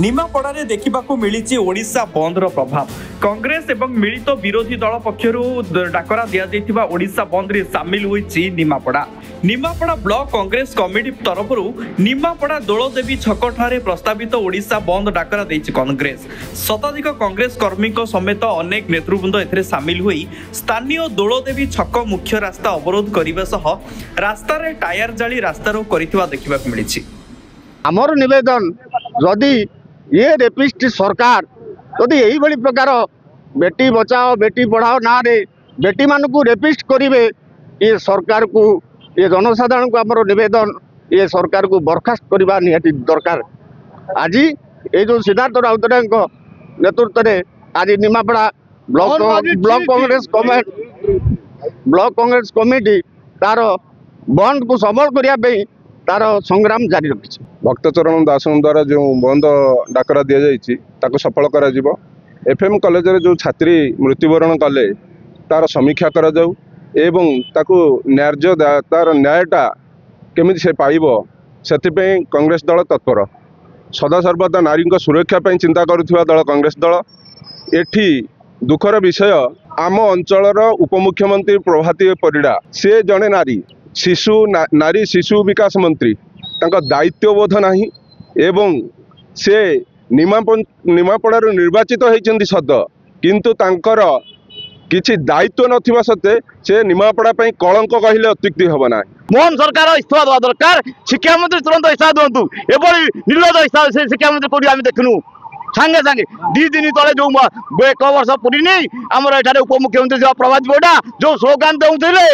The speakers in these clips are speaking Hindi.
निमापड़ारे देखा मिली ओडिशा बंदर प्रभाव। कांग्रेस एवं मिलित विरोधी दल पक्षर डाकरा दिया ओडिशा बंद रे सामिल होईछि निमापड़ा। निमापड़ा ब्लॉक कांग्रेस कमिटी तरफ निमापड़ा दोलदेवी छक ठारे प्रस्तावित ओडिशा बंद डाकरा देइछि कांग्रेस। शताधिक कांग्रेस कर्मी समेत अनेक नेतृवृंद एथिरे सामिल होई स्थानीय दोलदेवी छक मुख्य रास्ता अवरोध करने सह रास्ता रे टायर जाली रास्ता रोक करिथिबा देखिबाक मिलिछि। आमर निवेदन जदि ये रेपिस्ट सरकार जदि यही भली प्रकार बेटी बचाओ बेटी पढ़ाओ ना रे बेटी मान को रेपिस्ट करेंगे ये सरकार को ये जनसाधारण को आमर निवेदन ये सरकार को बर्खास्त करवा निहाती दरकार। आज ये जो सिद्धार्थ राउतराय नेतृत्व में आज निमापड़ा ब्लॉक कांग्रेस कमिटी तार बंद को सबल करने तार संग्राम जारी रखी। भक्तचरण दास द्वारा जो बंद डाकरा दि जाता सफल कर एफएम कॉलेज जो छात्री मृत्युवरण कले तार समीक्षा कर जाऊ एवं ताकू न्याय तार न्यायटा केमी से पाइब से कांग्रेस दल तत्पर सदा सर्वदा नारी सुरक्षा चिंता करुवा दल कांग्रेस दल। एठी दुखर विषय आम अंचलर उपमुख्यमंत्री प्रभाती परिड़ा से जड़े नारी शिशु विकास मंत्री तांका दायित्वबोध नाही एवं से निमापड़ार निर्वाचित होइचंदी सद किंतु तांकर किछि दायित्व नथिबा सत्ते से निमापड़ा पई कलंक कहिले अत्युक्ति हबो ना। मोहन सरकार इस्तीफा देवा दरकार। शिक्षा मंत्री तुरंत इस्तीफा दिंतु एभली निर्लज इस्तीफा से शिक्षा मंत्री कोडी आम देखनु सांगे सांगे 2 दिन तले जो 1 वर्ष पुरीनी आमर एठारे उपमुख्यमंत्री प्रभात परिड़ा जो स्लोगान देउथिले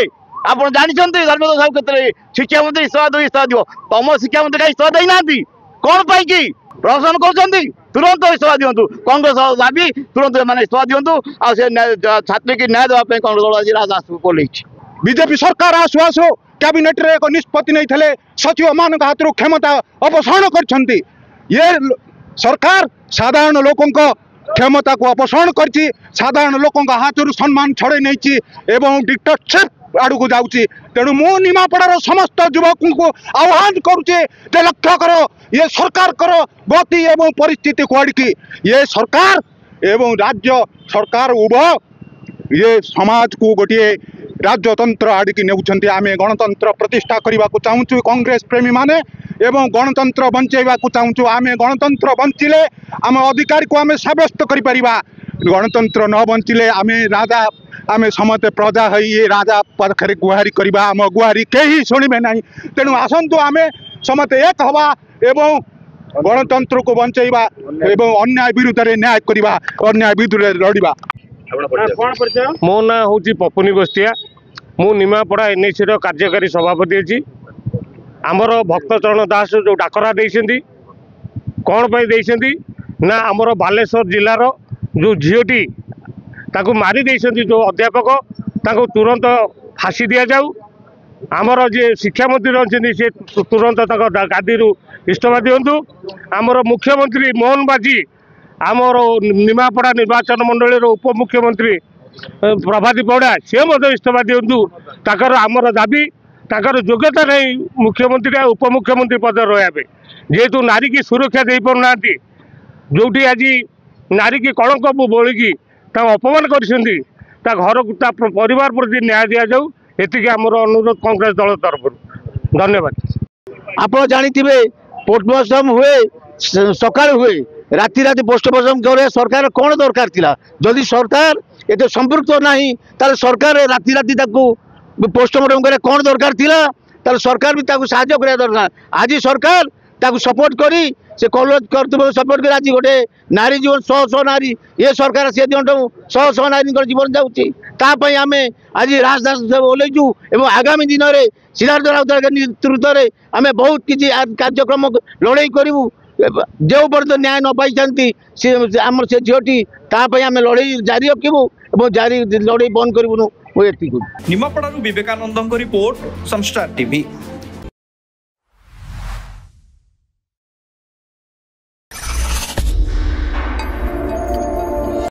आप जानते धर्मेंद्र साहू क्षेत्र शिक्षा मंत्री इस्तीफा दिव तुम शिक्षा मंत्री का इस्तीफा देना कौन पाई प्रशासन कहते तुरंत इस्तीफा दिंतु कांग्रेस दाबी तुरंत मैंने इस्तीफा दिंतु आ छात्री की न्याय देवाई कांग्रेस दल आज राजदास को बीजेपी सरकार आसु आसु कैबिनेट रे एक निष्पत्ति नहीं सचिव मान हाथ क्षमता अपसारण कर ये सरकार साधारण लोकों क्षमता को अपसारण कर साधारण लोकों हाथ सम्मान छड़े नहीं डिक्टेटरशिप आड़क जाऊँगी। तेणु मु निमापड़ार समस्त युवक को आह्वान करुचे लक्ष्य कर ये सरकार कर गति एवं परिस्थिति को आड़की ये सरकार एवं राज्य सरकार उभय ये समाज को गोटे राजतंत्र आड़की नेउछंती। आमे गणतंत्र प्रतिष्ठा करने को चाहूँ कांग्रेस प्रेमी माने एवं गणतंत्र बंचेवा को चाहूँ। आमे गणतंत्र बंचिले आम अधिकार को आमे सब्यस्त करि परिबा गणतंत्र न बंचिले आमे राजा आमे समते प्रजा है ये राजा पाखे गुहारी करवा आम गुहारी कहीं शुणे ना। तेणु आसतु आमे समते एक हवा एवं गणतंत्र को बंचेवा एवं अन्याय विरुद्ध न्याय करवा अन्याय विरुद्ध लड़वा। मो ना हूँ पपुनी बस्तिया मु निमापड़ा एनएसी कार्यकारी सभापति अच्छी आमर भक्तचरण दास जो डाकरा देइसेंती कौन पाई देइसेंती ना आमर बालेश्वर जिलार जो झीटी ताकू मारी देइसेंती जो अध्यापक ताकू तुरंत फांसी दि जाऊ। आमर जे शिक्षा मंत्री रही से तुरंत गादी इस्तीफा दिंतु। आमर मुख्यमंत्री मोहन बाजी आमर निमापड़ा निर्वाचन मंडल उपमुख्यमंत्री प्रभाती परिड़ा सी इस्तीफा दिंतु। ताकर आमर दाबी ताकर योग्यता नहीं मुख्यमंत्री उपमुख्यमंत्री पद रहा जेहेतु नारी की सुरक्षा दे पारना जोटी आज नारी की कलंक बोलिकी अपमान कर घर परिवार प्रति न्याय दि जाऊ एति आमर अनुरोध कांग्रेस दल तरफ। धन्यवाद। आप जानी पोस्टमार्टम हुए सकाल हुए राति राति पोस्टमार्टम करे सरकार कौन दरकार थिला जदि सरकार ये संपृक्त नहीं ताले सरकार राति राति पोस्टमार्टम करे कौन दरकार थिला ताले सरकार भी ताकू साहाय्य करिया दरकार। आज सरकार ताकू सपोर्ट करी से कॉलेज कर सपोर्ट कर आज गोटे नारी जीवन 100 नारी ये सरकार से दिनटू 100 नारी जीवन जाऊँगी आम आज राजदास ओल्लैचु एवं आगामी दिन में सिद्धार्थ राउतराय नेतृत्व में आम बहुत किसी कार्यक्रम लड़ाई करूँ जो पर्यटन न्याय न पाई आम से झीटी आम लड़ाई जारी रखू और जारी लड़ाई बंद करूँ। निमापड़ारू विवेकानंद रिपोर्ट सनस्टार टीवी।